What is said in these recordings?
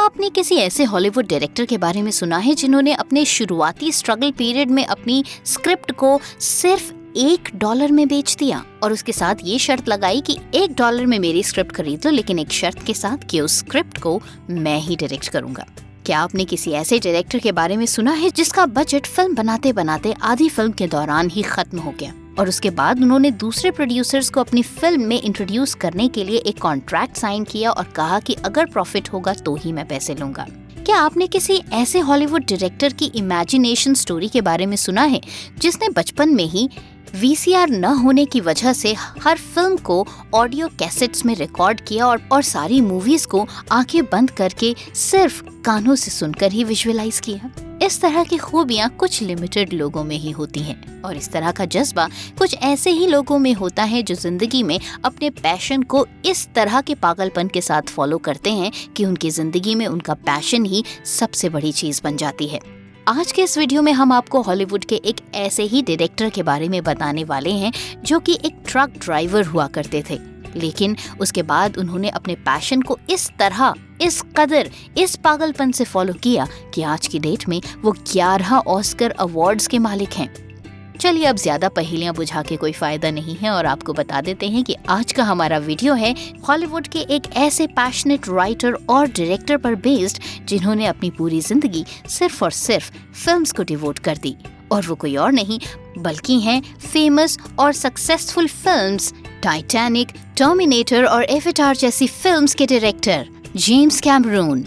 आपने किसी ऐसे हॉलीवुड डायरेक्टर के बारे में सुना है जिन्होंने अपने शुरुआती स्ट्रगल पीरियड में अपनी स्क्रिप्ट को सिर्फ $1 में बेच दिया और उसके साथ ये शर्त लगाई कि $1 में मेरी स्क्रिप्ट खरीद लो, लेकिन एक शर्त के साथ कि उस स्क्रिप्ट को मैं ही डायरेक्ट करूंगा? क्या आपने किसी ऐसे डायरेक्टर के बारे में सुना है जिसका बजट फिल्म बनाते बनाते आधी फिल्म के दौरान ही खत्म हो गया और उसके बाद उन्होंने दूसरे प्रोड्यूसर्स को अपनी फिल्म में इंट्रोड्यूस करने के लिए एक कॉन्ट्रैक्ट साइन किया और कहा कि अगर प्रॉफिट होगा तो ही मैं पैसे लूंगा? क्या आपने किसी ऐसे हॉलीवुड डायरेक्टर की इमेजिनेशन स्टोरी के बारे में सुना है जिसने बचपन में ही VCR न होने की वजह से हर फिल्म को ऑडियो कैसेट्स में रिकॉर्ड किया और सारी मूवीज को आंखें बंद करके सिर्फ कानों से सुनकर ही विजुअलाइज किया? इस तरह की खूबियां कुछ लिमिटेड लोगों में ही होती हैं और इस तरह का जज्बा कुछ ऐसे ही लोगों में होता है जो जिंदगी में अपने पैशन को इस तरह के पागलपन के साथ फॉलो करते हैं कि उनकी जिंदगी में उनका पैशन ही सबसे बड़ी चीज बन जाती है। आज के इस वीडियो में हम आपको हॉलीवुड के एक ऐसे ही डायरेक्टर के बारे में बताने वाले हैं जो कि एक ट्रक ड्राइवर हुआ करते थे, लेकिन उसके बाद उन्होंने अपने पैशन को इस तरह, इस कदर, इस पागलपन से फॉलो किया कि आज की डेट में वो 11 ऑस्कर अवार्ड्स के मालिक हैं। चलिए अब ज्यादा पहेलियां बुझा के कोई फायदा नहीं है और आपको बता देते हैं कि आज का हमारा वीडियो है हॉलीवुड के एक ऐसे पैशनेट राइटर और डायरेक्टर पर बेस्ड जिन्होंने अपनी पूरी जिंदगी सिर्फ और सिर्फ फिल्म्स को डिवोट कर दी, और वो कोई और नहीं बल्कि हैं फेमस और सक्सेसफुल फिल्म्स टाइटैनिक, टर्मिनेटर और एवेटार जैसी फिल्म्स के director James Cameron.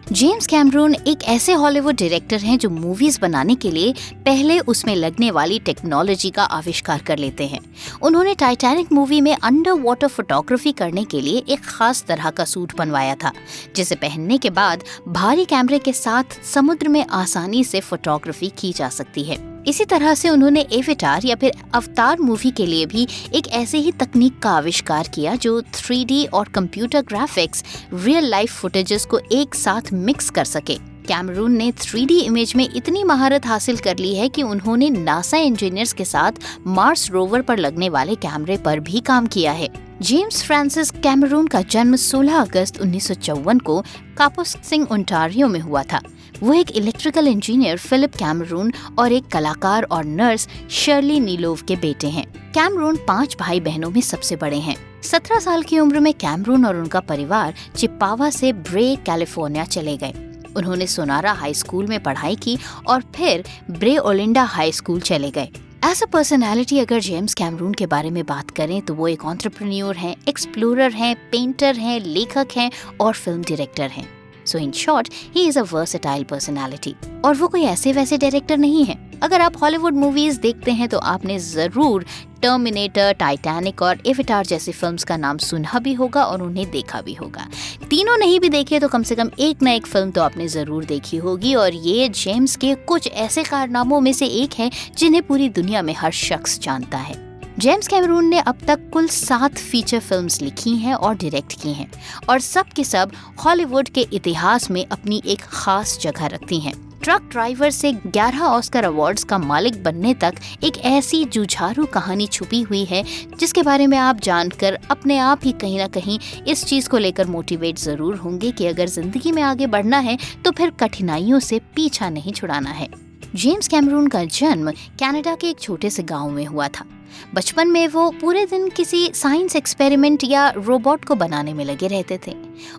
James Cameron एक ऐसे हॉलीवुड डायरेक्टर हैं जो मूवीज बनाने के लिए पहले उसमें लगने वाली टेक्नोलॉजी का आविष्कार कर लेते हैं। उन्होंने टाइटैनिक मूवी में अंडर वाटर फोटोग्राफी करने के लिए एक खास तरह का सूट बनवाया था जिसे पहनने के बाद भारी कैमरे के साथ समुद्र में आसानी से फोटोग्राफी की जा सकती है। इसी तरह से उन्होंने एवेटार या फिर अवतार मूवी के लिए भी एक ऐसे ही तकनीक का आविष्कार किया जो 3D और computer graphics real life footages को एक साथ मिक्स कर सके। कैमरून ने 3D इमेज में इतनी महारत हासिल कर ली है कि उन्होंने नासा इंजीनियर्स के साथ मार्स रोवर पर लगने वाले कैमरे पर भी काम किया है। जेम्स फ्रांसिस कैमरून का जन्म 16 अगस्त 1954 को कापुस्किंग ओंटारियो में हुआ था। वो एक इलेक्ट्रिकल इंजीनियर फिलिप कैमरून और एक कलाकार और नर्स शर्ली नीलोव के बेटे हैं। कैमरून 5 भाई बहनों में सबसे बड़े हैं। 17 साल की उम्र में कैमरून और उनका परिवार चिप्पावा से ब्रे, कैलिफोर्निया चले गए। उन्होंने सोनारा हाई स्कूल में पढ़ाई की और फिर ब्रे ओलिंडा हाई स्कूल चले गए। एज अ पर्सनैलिटी अगर जेम्स कैमरून के बारे में बात करें तो वो एक एंटरप्रेन्योर हैं, एक्सप्लोरर हैं, पेंटर हैं, लेखक हैं और फिल्म डायरेक्टर हैं। So in short he is a versatile personality. और वो कोई ऐसे वैसे डायरेक्टर नहीं है। अगर आप हॉलीवुड मूवीज देखते हैं तो आपने जरूर टर्मिनेटर, टाइटैनिक और एवेटार जैसी फिल्म्स का नाम सुना भी होगा और उन्हें देखा भी होगा। तीनों नहीं भी देखे तो कम से कम एक न एक फिल्म तो आपने जरूर देखी होगी और ये जेम्स के कुछ ऐसे कारनामों में से एक है जिन्हें पूरी दुनिया में हर शख्स जानता है। जेम्स कैमरून ने अब तक कुल 7 फीचर फिल्म्स लिखी हैं और डायरेक्ट की हैं और सब के सब हॉलीवुड के इतिहास में अपनी एक खास जगह रखती हैं। ट्रक ड्राइवर से 11 ऑस्कर अवार्ड्स का मालिक बनने तक एक ऐसी जुझारू कहानी छुपी हुई है जिसके बारे में आप जानकर अपने आप ही कहीं ना कहीं इस चीज को लेकर मोटिवेट जरूर होंगे कि अगर जिंदगी में आगे बढ़ना है तो फिर कठिनाइयों से पीछा नहीं छुड़ाना है। जेम्स कैमरून का जन्म कनाडा के एक छोटे से गांव में हुआ था। बचपन में वो पूरे दिन किसी साइंस एक्सपेरिमेंट या रोबोट को बनाने में लगे रहते थे।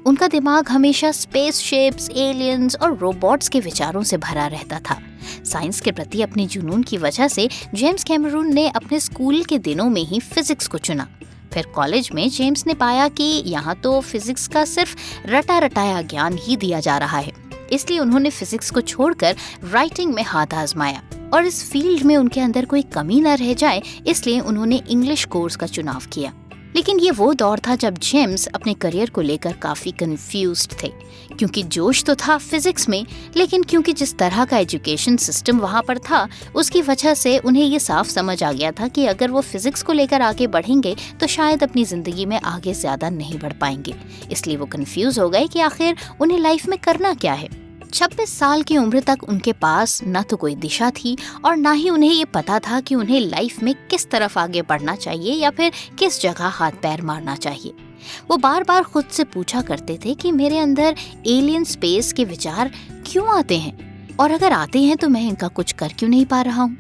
उनका दिमाग हमेशा स्पेसशिप्स, एलियंस और रोबोट्स के विचारों से भरा रहता था। साइंस के प्रति अपने जुनून की वजह से जेम्स कैमरून ने अपने स्कूल के दिनों में ही फिजिक्स को चुना। फिर कॉलेज में जेम्स ने पाया कि यहाँ तो फिजिक्स का सिर्फ रटा रटाया ज्ञान ही दिया जा रहा है, इसलिए उन्होंने फिजिक्स को छोड़कर राइटिंग में हाथ आजमाया और इस फील्ड में उनके अंदर कोई कमी न रह जाए इसलिए उन्होंने इंग्लिश कोर्स का चुनाव किया। लेकिन ये वो दौर था जब जेम्स अपने करियर को लेकर काफी कंफ्यूज्ड थे, क्योंकि जोश तो था फिजिक्स में, लेकिन क्योंकि जिस तरह का एजुकेशन सिस्टम वहाँ पर था उसकी वजह से उन्हें ये साफ समझ आ गया था कि अगर वो फिजिक्स को लेकर आगे बढ़ेंगे तो शायद अपनी जिंदगी में आगे ज्यादा नहीं बढ़ पाएंगे। इसलिए वो कंफ्यूज हो गए कि आखिर उन्हें लाइफ में करना क्या है। 26 साल की उम्र तक उनके पास न तो कोई दिशा थी और ना ही उन्हें ये पता था कि उन्हें लाइफ में किस तरफ आगे बढ़ना चाहिए या फिर किस जगह हाथ पैर मारना चाहिए। वो बार बार खुद से पूछा करते थे कि मेरे अंदर एलियन स्पेस के विचार क्यों आते हैं, और अगर आते हैं तो मैं इनका कुछ कर क्यों नहीं पा रहा हूँ।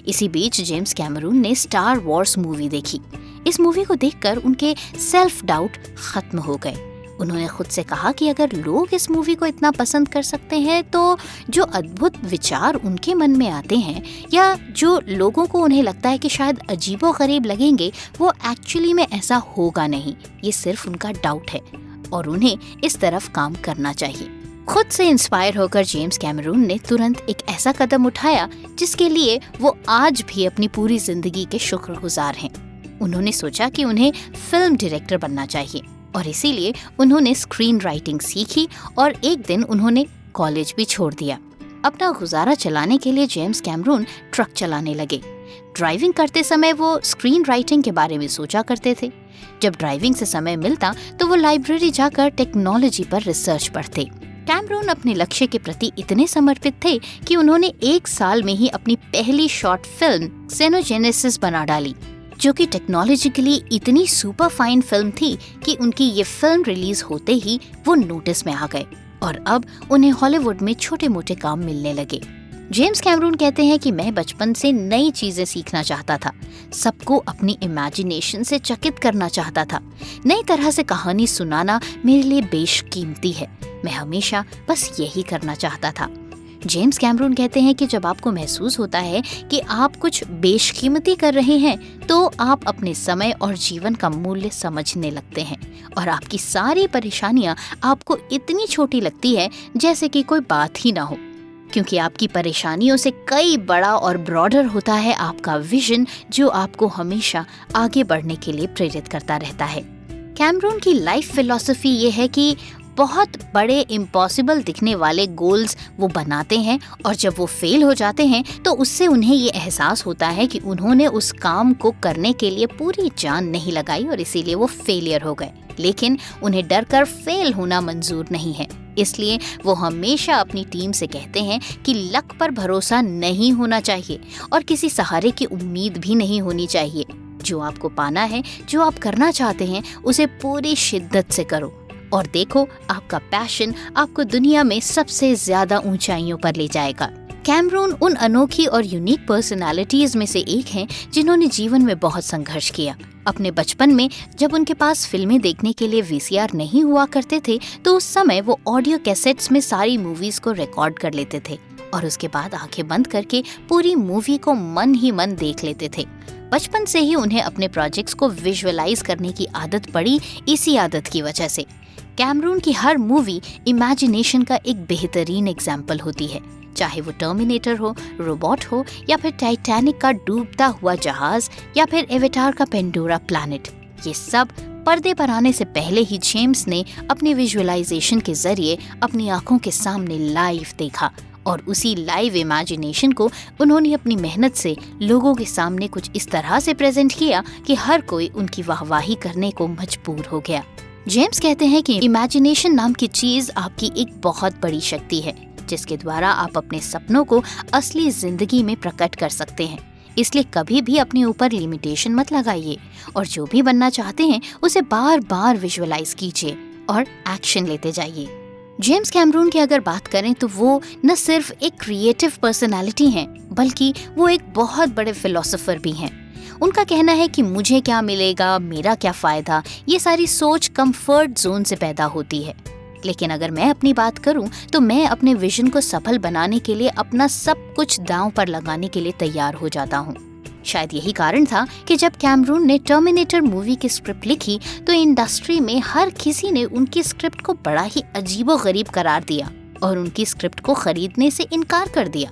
इसी बीच जेम्स कैमरून ने स्टार वॉर्स मूवी देखी। इस मूवी को देखकर उनके सेल्फ डाउट खत्म हो गए। उन्होंने खुद से कहा कि अगर लोग इस मूवी को इतना पसंद कर सकते हैं तो जो अद्भुत विचार उनके मन में आते हैं, या जो लोगों को उन्हें लगता है कि शायद अजीबोगरीब लगेंगे, वो एक्चुअली में ऐसा होगा नहीं। ये सिर्फ उनका डाउट है और उन्हें इस तरफ काम करना चाहिए। खुद से इंस्पायर होकर जेम्स कैमरून ने तुरंत एक ऐसा कदम उठाया जिसके लिए वो आज भी अपनी पूरी जिंदगी के शुक्रगुजार हैं। उन्होंने सोचा कि उन्हें फिल्म डायरेक्टर बनना चाहिए और इसीलिए उन्होंने स्क्रीन राइटिंग सीखी और एक दिन उन्होंने कॉलेज भी छोड़ दिया। अपना गुजारा चलाने के लिए जेम्स कैमरून ट्रक चलाने लगे। ड्राइविंग करते समय वो स्क्रीन राइटिंग के बारे में सोचा करते थे। जब ड्राइविंग से समय मिलता तो वो लाइब्रेरी जाकर टेक्नोलॉजी पर रिसर्च पढ़ते। कैमरून अपने लक्ष्य के प्रति इतने समर्पित थे कि उन्होंने 1 साल में ही अपनी पहली शॉर्ट फिल्म क्सेनोजेनेसिस बना डाली, जो कि टेक्नोलॉजिकली इतनी सुपर फाइन फिल्म थी कि उनकी ये फिल्म रिलीज होते ही वो नोटिस में आ गए और अब उन्हें हॉलीवुड में छोटे मोटे काम मिलने लगे। जेम्स कैमरून कहते हैं कि मैं बचपन से नई चीजें सीखना चाहता था, सबको अपनी इमेजिनेशन से चकित करना चाहता था। नई तरह से कहानी सुनाना मेरे लिए बेशकीमती है। मैं हमेशा बस यही करना चाहता था। जेम्स कैमरून कहते हैं कि जब आपको महसूस होता है कि आप कुछ बेशकीमती कर रहे हैं तो आप अपने समय और जीवन का मूल्य समझने लगते हैं और आपकी सारी परेशानियां आपको इतनी छोटी लगती है जैसे कि कोई बात ही ना हो, क्योंकि आपकी परेशानियों से कई बड़ा और ब्रॉडर होता है आपका विजन, जो आपको हमेशा आगे बढ़ने के लिए प्रेरित करता रहता है। कैमरून की लाइफ फिलॉसफी ये है कि बहुत बड़े इम्पॉसिबल दिखने वाले गोल्स वो बनाते हैं और जब वो फेल हो जाते हैं तो उससे उन्हें ये एहसास होता है कि उन्होंने उस काम को करने के लिए पूरी जान नहीं लगाई और इसीलिए वो फेलियर हो गए। लेकिन उन्हें डर कर फेल होना मंजूर नहीं है, इसलिए वो हमेशा अपनी टीम से कहते हैं कि लक पर भरोसा नहीं होना चाहिए और किसी सहारे की उम्मीद भी नहीं होनी चाहिए। जो आपको पाना है, जो आप करना चाहते हैं, उसे पूरी शिद्दत से करो और देखो आपका पैशन आपको दुनिया में सबसे ज्यादा ऊंचाइयों पर ले जाएगा। कैमरून उन अनोखी और यूनिक पर्सनालिटीज में से एक हैं जिन्होंने जीवन में बहुत संघर्ष किया। अपने बचपन में जब उनके पास फिल्में देखने के लिए VCR नहीं हुआ करते थे तो उस समय वो ऑडियो कैसेट्स में सारी मूवीज को रिकॉर्ड कर लेते थे और उसके बाद आंखें बंद करके पूरी मूवी को मन ही मन देख लेते थे। बचपन से ही उन्हें अपने प्रोजेक्ट्स को विजुअलाइज करने की आदत पड़ी। इसी आदत की वजह से कैमरून की हर मूवी इमेजिनेशन का एक बेहतरीन एग्जाम्पल होती है, चाहे वो टर्मिनेटर हो, रोबोट हो, या फिर टाइटैनिक का डूबता हुआ जहाज, या फिर एवेटार का पेंडोरा प्लैनेट। ये सब पर्दे पर आने से पहले ही जेम्स ने अपने विजुअलाइजेशन के जरिए अपनी आंखों के सामने लाइव देखा और उसी लाइव इमेजिनेशन को उन्होंने अपनी मेहनत से लोगों के सामने कुछ इस तरह से प्रेजेंट किया कि हर कोई उनकी वाहवाही करने को मजबूर हो गया। जेम्स कहते हैं कि इमेजिनेशन नाम की चीज आपकी एक बहुत बड़ी शक्ति है जिसके द्वारा आप अपने सपनों को असली जिंदगी में प्रकट कर सकते हैं। इसलिए कभी भी अपने ऊपर लिमिटेशन मत लगाइए और जो भी बनना चाहते हैं उसे बार बार विजुअलाइज कीजिए और एक्शन लेते जाइए। जेम्स कैमरून की अगर बात करें तो वो न सिर्फ एक क्रिएटिव पर्सनालिटी हैं बल्कि वो एक बहुत बड़े फिलोसोफर भी हैं। उनका कहना है कि मुझे क्या मिलेगा, मेरा क्या फायदा, ये सारी सोच कंफर्ट जोन से पैदा होती है। लेकिन अगर मैं अपनी बात करूं तो मैं अपने विजन को सफल बनाने के लिए अपना सब कुछ दांव पर लगाने के लिए तैयार हो जाता हूं। शायद यही कारण था कि जब कैमरून ने टर्मिनेटर मूवी की स्क्रिप्ट लिखी तो इंडस्ट्री में हर किसी ने उनकी स्क्रिप्ट को बड़ा ही अजीबोगरीब करार दिया और उनकी स्क्रिप्ट को खरीदने से इनकार कर दिया।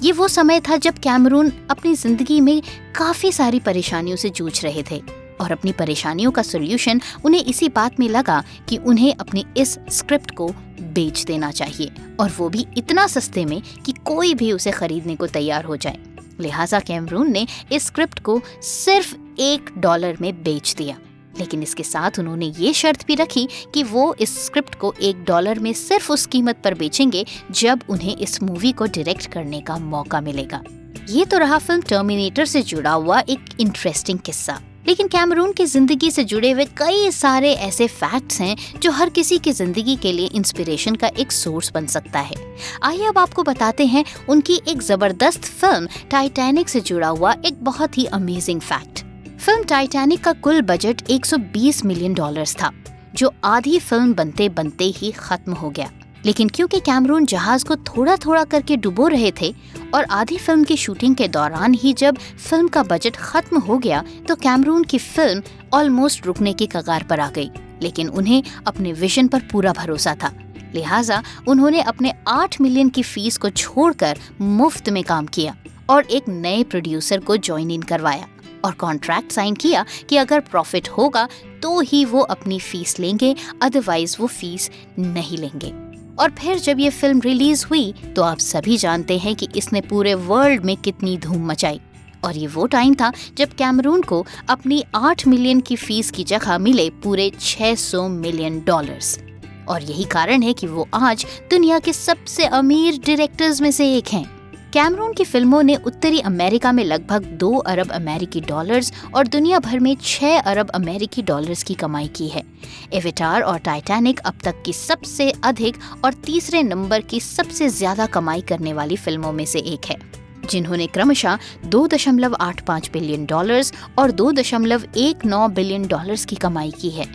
ये वो समय था जब कैमरून अपनी जिंदगी में काफी सारी परेशानियों से जूझ रहे थे और अपनी परेशानियों का सोल्यूशन उन्हें इसी बात में लगा कि उन्हें अपनी इस स्क्रिप्ट को बेच देना चाहिए और वो भी इतना सस्ते में कि कोई भी उसे खरीदने को तैयार हो जाए। लिहाजा कैमरून ने इस स्क्रिप्ट को सिर्फ $1 में बेच दिया, लेकिन इसके साथ उन्होंने ये शर्त भी रखी कि वो इस स्क्रिप्ट को $1 में सिर्फ उस कीमत पर बेचेंगे जब उन्हें इस मूवी को डायरेक्ट करने का मौका मिलेगा। ये तो रहा फिल्म टर्मिनेटर से जुड़ा हुआ एक इंटरेस्टिंग किस्सा। लेकिन कैमरून की जिंदगी से जुड़े हुए कई सारे ऐसे फैक्ट्स हैं जो हर किसी की जिंदगी के लिए इंस्पिरेशन का एक सोर्स बन सकता है। आइए अब आपको बताते हैं उनकी एक जबरदस्त फिल्म टाइटैनिक से जुड़ा हुआ एक बहुत ही अमेजिंग फैक्ट। फिल्म टाइटैनिक का कुल बजट $120 मिलियन था, जो आधी फिल्म बनते बनते ही खत्म हो गया। लेकिन क्योंकि कैमरून जहाज को थोड़ा थोड़ा करके डुबो रहे थे और आधी फिल्म की शूटिंग के दौरान ही जब फिल्म का बजट खत्म हो गया तो कैमरून की फिल्म ऑलमोस्ट रुकने की कगार पर आ गई। लेकिन उन्हें अपने विजन पर पूरा भरोसा था, लिहाजा उन्होंने अपने 8 मिलियन की फीस को छोड़कर मुफ्त में काम किया और एक नए प्रोड्यूसर को ज्वाइन इन करवाया और कॉन्ट्रैक्ट साइन किया कि अगर प्रॉफिट होगा तो ही वो अपनी फीस लेंगे, अदरवाइज वो फीस नहीं लेंगे। और फिर जब ये फिल्म रिलीज हुई तो आप सभी जानते हैं कि इसने पूरे वर्ल्ड में कितनी धूम मचाई। और ये वो टाइम था जब कैमरून को अपनी 8 मिलियन की फीस की जगह मिले पूरे $600 मिलियन। और यही कारण है कि वो आज दुनिया के सबसे अमीर डायरेक्टर्स में से एक हैं। कैमरून की फिल्मों ने उत्तरी अमेरिका में लगभग 2 अरब अमेरिकी डॉलर्स और दुनिया भर में 6 अरब अमेरिकी डॉलर्स की कमाई की है। एवेटार और टाइटैनिक अब तक की सबसे अधिक और तीसरे नंबर की सबसे ज्यादा कमाई करने वाली फिल्मों में से एक है, जिन्होंने क्रमशः $2.85 बिलियन और $2.19 बिलियन की कमाई की है।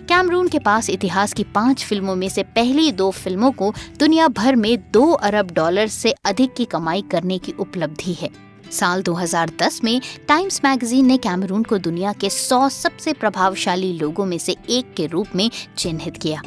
कैमरून के पास इतिहास की 5 फिल्मों में से पहली 2 फिल्मों को दुनिया भर में $2 अरब से अधिक की कमाई करने की उपलब्धि है। साल 2010 में टाइम्स मैगजीन ने कैमरून को दुनिया के 100 सबसे प्रभावशाली लोगों में से एक के रूप में चिन्हित किया।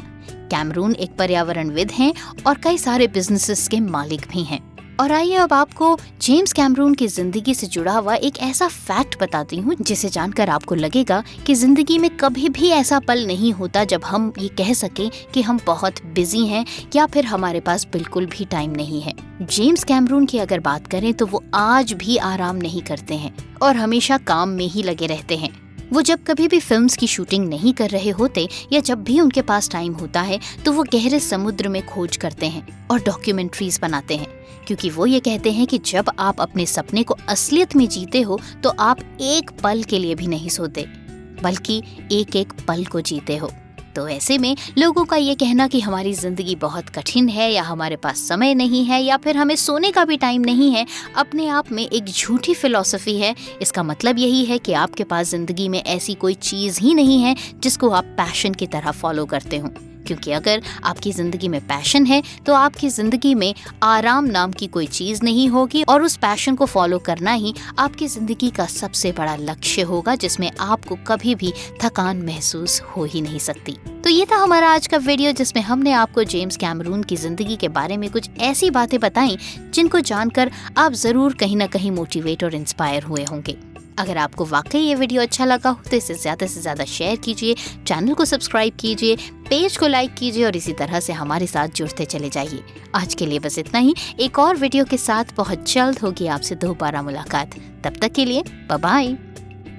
कैमरून एक पर्यावरणविद हैं और कई सारे बिजनेसेस के मालिक भी हैं। और आइए अब आपको जेम्स कैमरून की जिंदगी से जुड़ा हुआ एक ऐसा फैक्ट बताती हूँ जिसे जानकर आपको लगेगा कि जिंदगी में कभी भी ऐसा पल नहीं होता जब हम ये कह सकें कि हम बहुत बिजी हैं या फिर हमारे पास बिल्कुल भी टाइम नहीं है। जेम्स कैमरून की अगर बात करें तो वो आज भी आराम नहीं करते हैं और हमेशा काम में ही लगे रहते हैं। वो जब कभी भी फिल्म्स की शूटिंग नहीं कर रहे होते या जब भी उनके पास टाइम होता है तो वो गहरे समुद्र में खोज करते हैं और डॉक्यूमेंट्रीज बनाते हैं, क्योंकि वो ये कहते हैं कि जब आप अपने सपने को असलियत में जीते हो तो आप एक पल के लिए भी नहीं सोते, बल्कि एक एक पल को जीते हो। तो ऐसे में लोगों का ये कहना कि हमारी जिंदगी बहुत कठिन है या हमारे पास समय नहीं है या फिर हमें सोने का भी टाइम नहीं है, अपने आप में एक झूठी फिलॉसफी है। इसका मतलब यही है कि आपके पास जिंदगी में ऐसी कोई चीज ही नहीं है जिसको आप पैशन की तरह फॉलो करते हो, क्योंकि अगर आपकी जिंदगी में पैशन है तो आपकी जिंदगी में आराम नाम की कोई चीज नहीं होगी और उस पैशन को फॉलो करना ही आपकी जिंदगी का सबसे बड़ा लक्ष्य होगा, जिसमें आपको कभी भी थकान महसूस हो ही नहीं सकती। तो ये था हमारा आज का वीडियो जिसमें हमने आपको जेम्स कैमरून की जिंदगी के बारे में कुछ ऐसी बातें बताई जिनको जानकर आप जरूर कहीं ना कहीं मोटिवेट और इंस्पायर हुए होंगे। अगर आपको वाकई ये वीडियो अच्छा लगा हो तो इसे ज़्यादा से ज़्यादा शेयर कीजिए, चैनल को सब्सक्राइब कीजिए, पेज को लाइक कीजिए और इसी तरह से हमारे साथ जुड़ते चले जाइए। आज के लिए बस इतना ही। एक और वीडियो के साथ बहुत जल्द होगी आपसे दोबारा मुलाकात। तब तक के लिए बाय बाय।